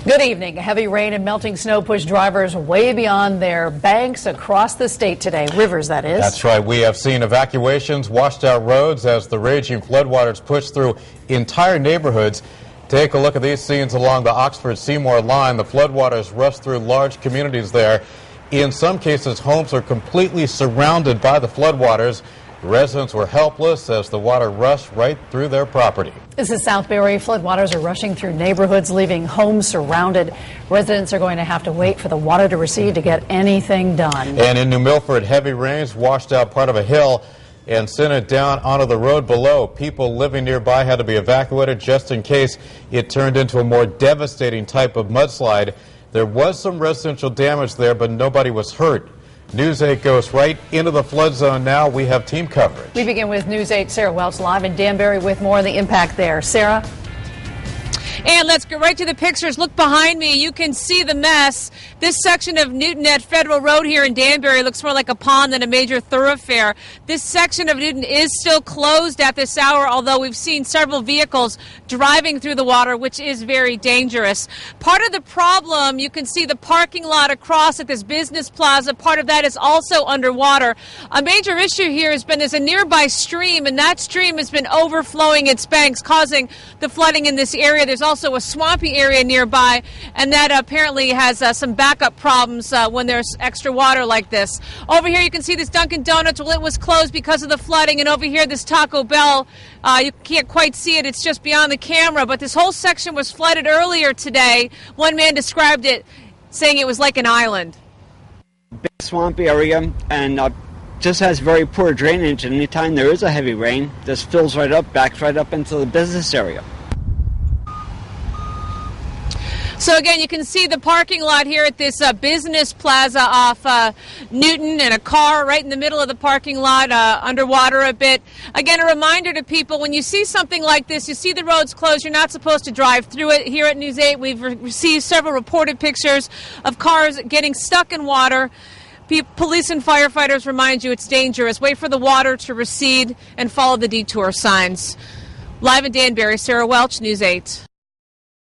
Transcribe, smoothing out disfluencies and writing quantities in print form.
Good evening. Heavy rain and melting snow pushed drivers way beyond their banks across the state today. Rivers, that is. That's right. We have seen evacuations, washed out roads as the raging floodwaters push through entire neighborhoods. Take a look at these scenes along the Oxford-Seymour line. The floodwaters rush through large communities there. In some cases, homes are completely surrounded by the floodwaters. Residents were helpless as the water rushed right through their property. This is Southbury. Floodwaters are rushing through neighborhoods, leaving homes surrounded. Residents are going to have to wait for the water to recede to get anything done. And in New Milford, heavy rains washed out part of a hill and sent it down onto the road below. People living nearby had to be evacuated just in case it turned into a more devastating type of mudslide. There was some residential damage there, but nobody was hurt. News 8 goes right into the flood zone now. We have team coverage. We begin with News 8, Sarah Welch live in Danbury with more on the impact there. Sarah? And let's get right to the pictures. Look behind me. You can see the mess. This section of Newton at Federal Road here in Danbury looks more like a pond than a major thoroughfare. This section of Newton is still closed at this hour, although we've seen several vehicles driving through the water, which is very dangerous. Part of the problem, you can see the parking lot across at this business plaza. Part of that is also underwater. A major issue here has been there's a nearby stream, and that stream has been overflowing its banks, causing the flooding in this area. There's also a swampy area nearby, and that apparently has some backup problems when there's extra water like this. Over here you can see this Dunkin' Donuts. Well, it was closed because of the flooding, and over here this Taco Bell, you can't quite see it. It's just beyond the camera, but this whole section was flooded earlier today. One man described it saying it was like an island. Big swampy area, and just has very poor drainage. Anytime there is a heavy rain, this fills right up, backs right up into the business area. So again, you can see the parking lot here at this business plaza off Newton, and a car right in the middle of the parking lot, underwater a bit. Again, a reminder to people, when you see something like this, you see the roads closed, you're not supposed to drive through it. Here at News 8, we've received several reported pictures of cars getting stuck in water. Police and firefighters remind you it's dangerous. Wait for the water to recede and follow the detour signs. Live in Danbury, Sarah Welch, News 8.